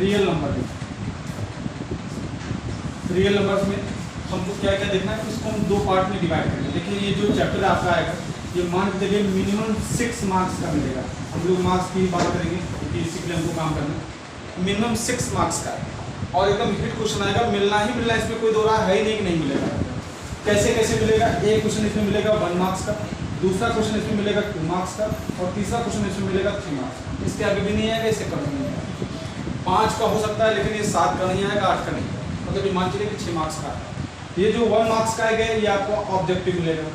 Real number है। Real numbers में हमको क्या क्या देखना है, इसको हम दो पार्ट में डिवाइड करेंगे। देखिए ये जो चैप्टर आपका आएगा ये मान के चलिए मिनिमम 6 मार्क्स का मिलेगा। हम लोग मार्क्स की बात करेंगे क्योंकि इसी के लिए हमको काम करना है। मिनिमम 6 मार्क्स का और एकदम हिट क्वेश्चन आएगा, मिलना ही मिलना, इसमें कोई दो राह है ही नहीं कि नहीं मिलेगा। कैसे कैसे मिलेगा, एक क्वेश्चन इसमें मिलेगा 1 मार्क्स का, दूसरा क्वेश्चन इसमें मिलेगा 2 मार्क्स का और तीसरा क्वेश्चन इसमें मिलेगा 3 मार्क्स का। इसके आगे भी नहीं आएगा, इससे कम नहीं आएगा। 5 का हो सकता है लेकिन ये 7 का नहीं आएगा, 8 का नहीं आएगा, मतलब ये मान चलिए कि 6 मार्क्स का है। ये जो 1 मार्क्स का आएगा ये आपको ऑब्जेक्टिव मिलेगा,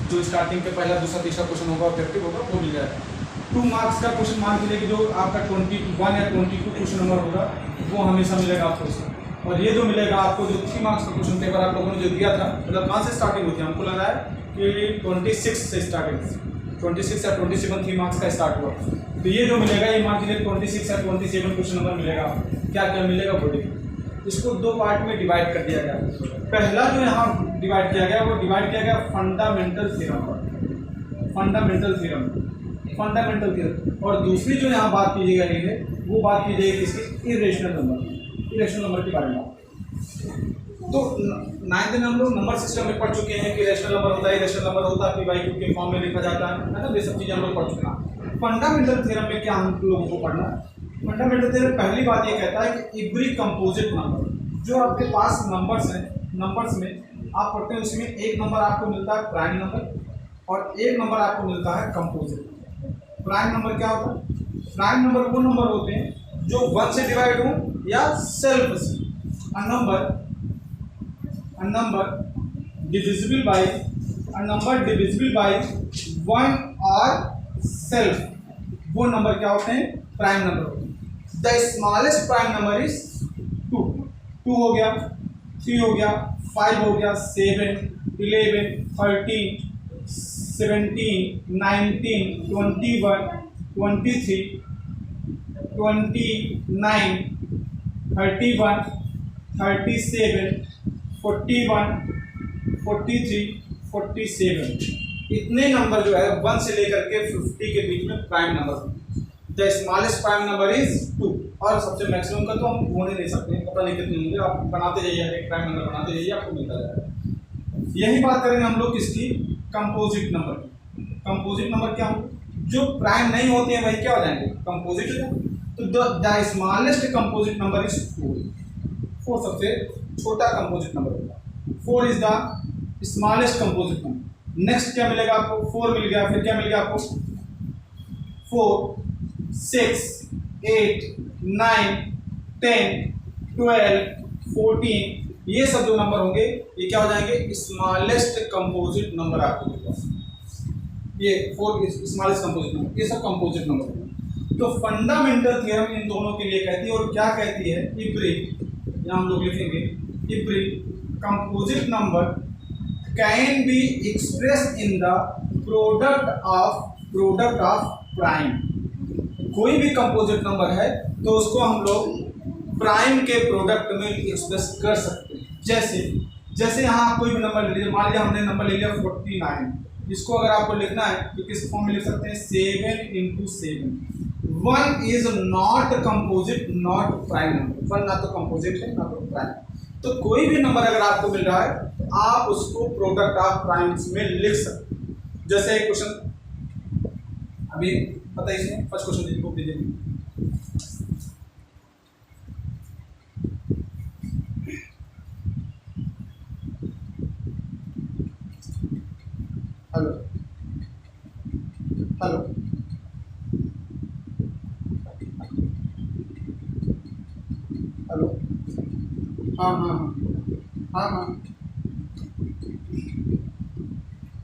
जो स्टार्टिंग के पहला दूसरा तीसरा क्वेश्चन होगा ऑब्जेक्टिव होगा वो मिल जाएगा। 2 मार्क्स का क्वेश्चन मान लीजिए कि जो आपका 21 या 22 क्वेश्चन नंबर होगा वो हमेशा मिलेगा आपको इसमें। और ये जो मिलेगा आपको जो 3 मार्क्स का क्वेश्चन पेपर आप लोगों ने जो दिया था, मतलब कहाँ से स्टार्टिंग होती है, हमको लगा है कि 26 से स्टार्टिंग, 26 या 27 3 मार्क्स का स्टार्ट हुआ। तो ये जो मिलेगा ये मान लीजिए 26 या 27 क्वेश्चन नंबर मिलेगा आपको। क्या क्या मिलेगा वो देखिए। इसको दो पार्ट में डिवाइड कर दिया गया। पहला जो यहाँ डिवाइड किया गया वो डिवाइड किया गया फंडामेंटल थ्योरम पर, फंडामेंटल थ्योरम। और दूसरी जो यहाँ बात की गई है वो बात की जाएगी किसकी, इरेशनल नंबर के बारे में। तो 9th में हम लोग नंबर सिस्टम में पढ़ चुके हैं कि रेशनल नंबर होता है, इरेशनल नंबर होता है, P/Q के फॉर्म में लिखा जाता है ना, ये सब चीज़ें हम लोग पढ़ चुके हैं। फंडामेंटल थ्योरम में क्या हम लोगों को पढ़ना है, फंडामेंटल थ्योरम पहली बात ये कहता है कि एवरी कंपोजिट नंबर, जो आपके पास नंबर्स हैं, नंबर्स में आप पढ़ते हैं उसमें एक नंबर आपको मिलता है प्राइम नंबर और एक नंबर आपको मिलता है कंपोजिट। प्राइम नंबर क्या होता है, प्राइम नंबर वो नंबर होते हैं जो 1 से डिवाइड हो या सेल्फ से। अ नंबर डिविजिबल बाय 1 और सेल्फ, वो नंबर क्या होते हैं, प्राइम नंबर होते हैं। The smallest prime number is 2 हो गया, 3 हो गया, 5 हो गया, 7, 11, 13, 17, 19, 21, 23, 29, 31, 37, 41, 43, 47, इतने नंबर जो है 1 से लेकर के 50 के बीच में prime number. The smallest prime number is 2 और सबसे मैक्सिमम का तो हम ढूंढ ही नहीं सकते, पता नहीं कितने होंगे, आप बनाते जाइए, एक प्राइम नंबर बनाते जाइए आपको मिलता जाएगा। यही बात करेंगे हम लोग किसकी, कंपोजिट नंबर की। कंपोजिट नंबर क्या हो, जो प्राइम नहीं होते हैं वही क्या हो जाएंगे, कंपोजिट हो जाएंगे। तो the smallest composite number is 4 सबसे छोटा कंपोजिट नंबर होगा। 4 is the smallest composite number. Next क्या मिलेगा आपको, 4 मिल गया, फिर क्या मिल गया आपको 4, 6, 8, 9, 10, 12, 14, ये सब जो नंबर होंगे ये क्या हो जाएंगे, स्मॉलेस्ट कंपोजिट नंबर आपको मिलेगा। ये 4 स्मॉलेस्ट कंपोजिट नंबर, ये सब कंपोजिट नंबर। तो फंडामेंटल थ्योरम इन दोनों के लिए कहती है, और क्या कहती है, एवरी, यहाँ हम लोग लिखेंगे every composite number can be express in the product of prime. कोई भी कंपोजिट नंबर है तो उसको हम लोग प्राइम के प्रोडक्ट में एक्सप्रेस कर सकते हैं। जैसे यहाँ आप कोई भी नंबर ले लीजिए, मान लीजिए हमने नंबर ले लिया 49, इसको अगर आपको लिखना है तो किस फॉर्म में लिख सकते हैं, 7 × 7। 1 is not composite, not prime number. 1 ना तो कंपोजिट है ना तो प्राइम। तो कोई भी नंबर अगर आपको मिल रहा है आप उसको प्रोडक्ट ऑफ प्राइम्स में लिख सकते हैं। जैसे एक क्वेश्चन अभी बताइए, इसमें फर्स्ट क्वेश्चन लिखो दीजिए। हेलो हेलो, हेलो, हाँ।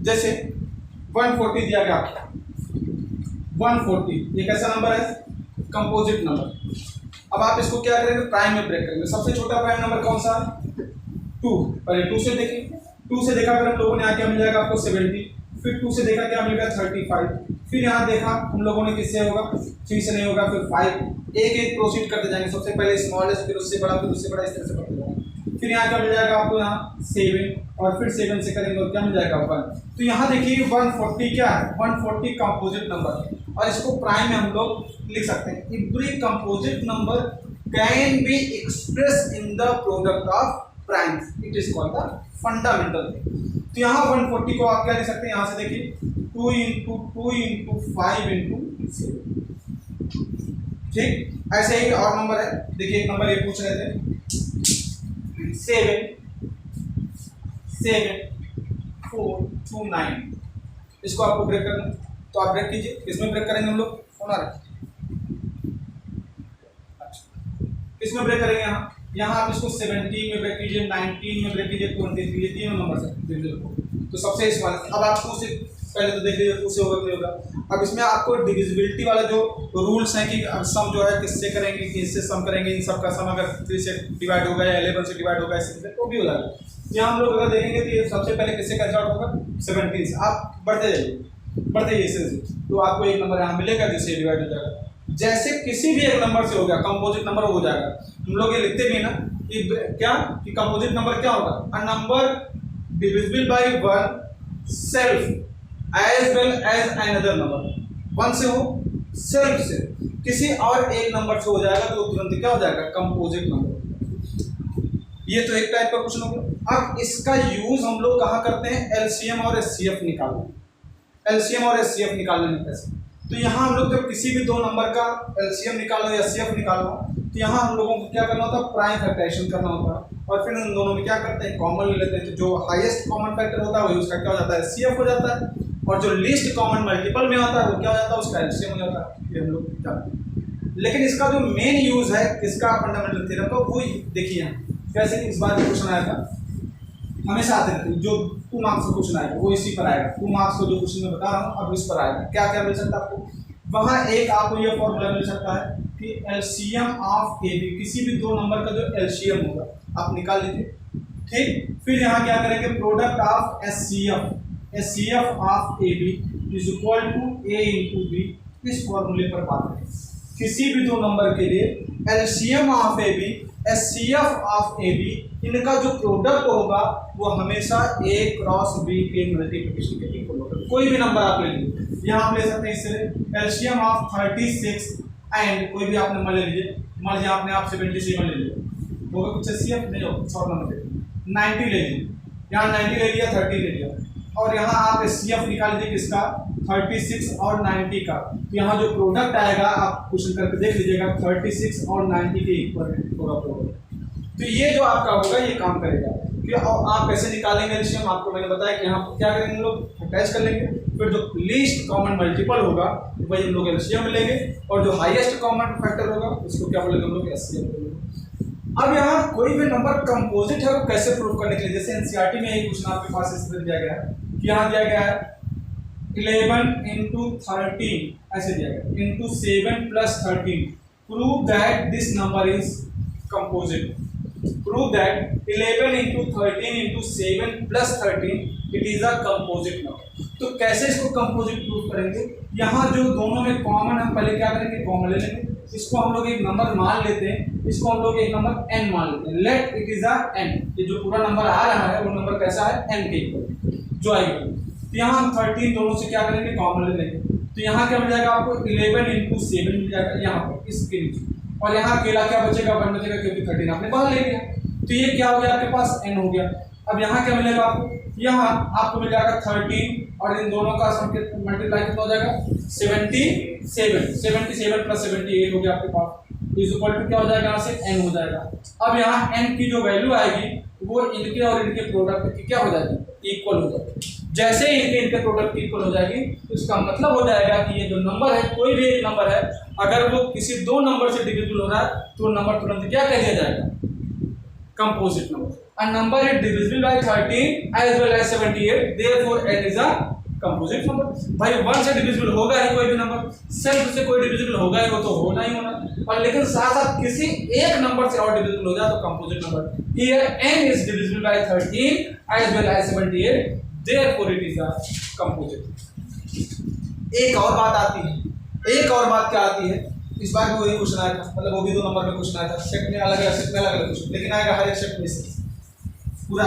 जैसे 140 दिया गया, 140 ये कैसा नंबर है, कंपोजिट नंबर। अब आप इसको क्या करेंगे, प्राइम में ब्रेक करेंगे। सबसे छोटा प्राइम नंबर कौन सा, 2। पहले 2 से देखें, 2 से देखा फिर हम लोगों ने यहाँ क्या मिल जाएगा आपको 70, फिर 2 से देखा क्या मिलेगा 35, फिर यहाँ देखा हम लोगों ने किससे होगा, 3 से नहीं होगा, फिर 5, एक प्रोसीड करते जाएंगे। सबसे पहले स्मॉलेस्ट, फिर उससे बड़ा, फिर उससे बड़ा, इस तरह से बढ़ते जाएंगे। फिर यहाँ क्या मिल जाएगा आपको, यहाँ 7 और फिर 7 से करेंगे और क्या मिल जाएगा 1। तो यहाँ देखिए 140 क्या है, 140 कंपोजिट नंबर है और इसको प्राइम में हम लोग लिख सकते हैं। Every composite number can be express in the product of primes, it is called the fundamental. तो यहाँ 140 को आप क्या लिख सकते हैं, यहाँ से देखिए 2 इंटू 2 इंटू 5 इंटू 7, ठीक। ऐसे ही और नंबर है, देखिए एक नंबर ये पूछ रहे थे 7 7 4 2 9, इसको आपको ब्रेक करना है, तो आप ब्रेक कीजिए। किसमें ब्रेक करेंगे हम लोग, कौन आ रहा है, किसमें ब्रेक करेंगे, यहाँ आप इसको 17 में ब्रेक कीजिए, 19 में ब्रेक कीजिए, 23, ये तीनों नंबर है। तो सबसे इस वाले अब आप 2 से पहले तो देख लीजिए 2 से होगा नहीं होगा। अब इसमें आपको डिविजिबिलिटी वाला जो रूल्स हैं कि सम जो है किससे करेंगे, किससे सम करेंगे, इन सब का सम अगर 3 से डिवाइड होगा या 11 से डिवाइड होगा ऐसे तो भी हो जाएगा। यहाँ हम लोग अगर देखेंगे तो ये सबसे पहले किससे कैंसिल आउट होगा, 17 से। आप बढ़ते जाइए इससे, तो आपको एक नंबर यहाँ मिलेगा जिससे डिवाइड हो जाएगा। जैसे किसी भी एक नंबर से हो गया कंपोजिट नंबर हो जाएगा। हम लोग ये लिखते भी है ना कि क्या कि कंपोजिट नंबर क्या होगा, a number divisible by 1 self as well as another number. 1 से हो, सेल्फ से किसी और एक नंबर से हो जाएगा तो तुरंत क्या हो जाएगा, कंपोजिट नंबर। ये तो एक टाइप का क्वेश्चन हो गया। अब इसका यूज हम लोग कहाँ करते हैं, एलसीएम और एचसीएफ निकालने। एलसीएम और एचसीएफ निकालने में कैसे, तो यहाँ हम लोग जब किसी भी दो नंबर का एलसीएम निकालो या एचसीएफ निकालो तो यहाँ हम लोगों को क्या करना होता है, प्राइम फैक्टराइजेशन करना होता है, और फिर उन दोनों में क्या करते हैं, कॉमन ले लेते हैं। तो जो हाईएस्ट कॉमन फैक्टर होता है वही उसका क्या हो जाता है, एचसीएफ हो जाता है, और जो लीस्ट कॉमन मल्टीपल में होता है वो क्या हो जाता है, उसका एलसीएम हो जाता है। ये हम लोग जानते हैं। लेकिन इसका जो मेन यूज है इसका फंडामेंटल थ्योरम का, वो देखिए कैसे इस बार क्वेश्चन आया था, हमेशा आते रहते हैं, जो 2 मार्क्स का क्वेश्चन आएगा वो इसी पर आएगा। 2 मार्क्स को जो क्वेश्चन मैं बता रहा हूँ अब इस पर आएगा। क्या क्या मिल सकता है आपको, वहाँ एक आपको ये फॉर्मूला मिल सकता है कि एलसीएम ऑफ ए बी, किसी भी दो नंबर का जो एलसीएम होगा आप निकाल लीजिए, ठीक। फिर यहाँ क्या करेंगे, product of HCF of A B is equal to A into B. इस फॉर्मूले पर बात करें, किसी भी दो नंबर के लिए LCM of A B HCF of A B, इनका जो प्रोडक्ट होगा वो हमेशा ए क्रॉस बी के मल्टीप्लिकेशन के इक्वल होगा। कोई भी नंबर आप ले लीजिए, यहाँ आप ले सकते हैं इससे एलसीएम ऑफ 36 एंड कोई भी आपने मान ले लीजिए, मान लीजिए आपने आप 77 ले लिया, होगा कुछ एचसीएफ नहीं होगा, शॉर्ट नंबर 90 ले लीजिए, यहाँ 90 ले लिया, 30 ले लिया, और यहाँ आप एचसीएफ निकाल लीजिए किसका, 36 और 90 का। तो यहाँ जो प्रोडक्ट आएगा आप क्वेश्चन करके देख लीजिएगा, 36 और 90 के इक्वल होगा प्रोडक्ट। तो ये जो आपका होगा ये काम करेगा। फिर आप कैसे निकालेंगे एलसीएम, आपको मैंने बताया कि यहाँ क्या करेंगे हम लोग, अटैच कर लेंगे, फिर जो लीस्ट कॉमन मल्टीपल होगा वही हम लोग एलसीएम में लेंगे, और जो हाईएस्ट कॉमन फैक्टर होगा उसको क्या बोलेंगे हम लोग, एचसीएफ बोलेंगे। अब यहाँ कोई भी नंबर कंपोजिट है वो कैसे प्रूव करने के लिए, जैसे एनसीईआरटी में यही क्वेश्चन आपके पास इस तरह दिया गया है कि यहाँ दिया गया है 11 इंटू 13 ऐसे दिया गया into 7 plus 13, prove that this number is composite. Prove that 11 into 13 into 7 plus 13 it is a composite number. तो कैसे इसको कंपोजिट प्रूव करेंगे, यहाँ जो दोनों में कॉमन हम पहले क्या करेंगे, कॉमन ले लेंगे, इसको हम लोग एक नंबर मान लेते हैं, इसको हम लोग एक नंबर n मान लेते हैं, let it is a n। ये जो पूरा नंबर आ रहा है वो नंबर कैसा है, n के इक्वल जो आएगा। तो यहाँ हम 13 दोनों से क्या करेंगे, कॉमन ले लेंगे, तो यहाँ क्या मिल जाएगा आपको 11 इंटू 7 मिल जाएगा यहाँ पर इसके नीचे, और यहाँ अकेला क्या बचेगा, 1 बचेगा क्योंकि 13 आपने बाहर ले लिया, तो ये क्या हो गया आपके पास n हो गया। अब यहाँ क्या मिलेगा आपको, यहाँ आपको मिल जाएगा 13 और इन दोनों का मल्टीप्लाई कितना हो जाएगा, 77 प्लस 78 हो गया आपके पास, इज इक्वल टू क्या हो जाएगा, यहाँ से n हो जाएगा। अब यहाँ n की जो वैल्यू आएगी वो इनके और इनके प्रोडक्ट की क्या हो जाएगी, इक्वल हो जाएगी। जैसे ही इनके प्रोडक्ट की इक्वल हो जाएगी तो इसका मतलब हो जाएगा कि ये जो नंबर है, कोई भी एक नंबर है, अगर वो किसी दो नंबर से डिविजिबल हो रहा है तो नंबर तुरंत क्या कह दिया जाएगा, composite number. A number is divisible by 13 as well as 78, therefore n is a composite number. भाई 1 से डिविजिबल होगा ही कोई भी नंबर, सेल्फ से कोई डिविजिबल होगा ही, वो तो होना ही होना, और लेकिन साथ साथ किसी एक नंबर से और डिविजिबल हो जाए तो composite number. Here n is divisible by 13 as well as 78, therefore it is a composite. एक और बात आती है, एक और बात क्या आती है, इस बार भी वही क्वेश्चन आया था, मतलब वो भी 2 नंबर में क्वेश्चन आया था, सेट में अलग अलग, सेट में अलग अलग क्वेश्चन, लेकिन आएगा हर एक सेट में से पूरा।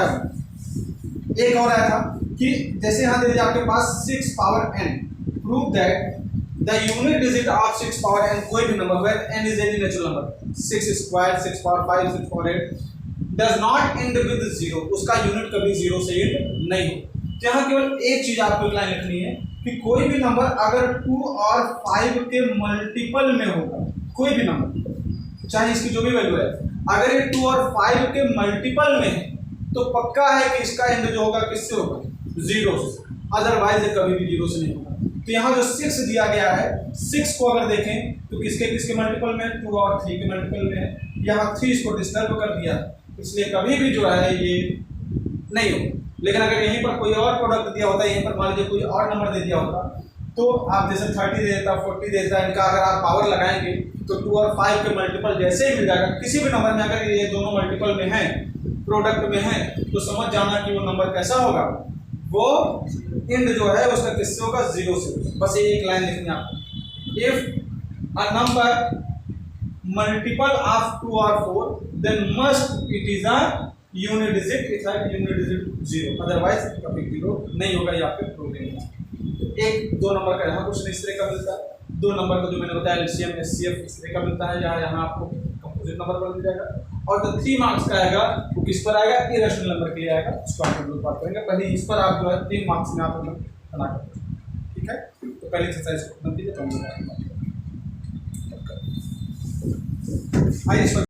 एक और आया था कि जैसे यहाँ दे दीजिए आपके पास 6 power n, prove that the unit digit of 6 power n कोई भी number where n is any natural number 6 square 6 power 5 6 power 8 does not end with 0, उसका यूनिट कभी 0 से एंड नहीं हो। तो यहाँ केवल एक चीज आपको एक लाइन लिखनी है कि कोई भी नंबर अगर 2 और 5 के मल्टीपल में होगा, कोई भी नंबर चाहे इसकी जो भी वैल्यू है, अगर ये 2 और 5 के मल्टीपल में है तो पक्का है कि इसका एंड जो होगा किससे होगा, 0 से, अदरवाइज ये कभी भी 0 से नहीं होगा। तो यहाँ जो 6 दिया गया है, 6 को अगर देखें तो किसके किसके मल्टीपल में, 2 और 3 के मल्टीपल में है। यहाँ 3 इसको डिस्टर्ब कर दिया, इसलिए कभी भी जो है ये नहीं हो। लेकिन अगर यहीं पर कोई और प्रोडक्ट दिया होता है, यहीं पर मान लीजिए कोई और नंबर दे दिया होता, तो आप जैसे 30 दे देता, 40 दे देता, इनका अगर आप पावर लगाएंगे तो 2 और 5 के मल्टीपल जैसे ही मिल जाएगा। किसी भी नंबर में अगर ये दोनों मल्टीपल में है, प्रोडक्ट में है, तो समझ जाना कि वो नंबर कैसा होगा, वो एंड जो है उसका किससे होगा, 0 से। बस ये एक लाइन लिखनी है आपको। If a number multiple of 2 और 4 then must it is a unit digit, it have unit digit 0, otherwise कभी 0 नहीं होगा। ये आपके प्रोग्राम है। एक 2 नंबर का यहाँ क्वेश्चन इस तरह का मिलता है, 2 नंबर का जो मैंने बताया एलसीएम एचसीएफ इस तरह का मिलता है, यहाँ आपको कंपोजिट नंबर पर मिल जाएगा। और जो 3 मार्क्स का आएगा वो किस पर आएगा, इरेशनल नंबर के लिए आएगा, उसको आप लोग बात करेंगे। पहले इस पर आप जो है 3 मार्क्स में आप लोग बना कर, ठीक है। तो पहले एक्सरसाइज को खत्म कीजिए, तो हम आइए इस पर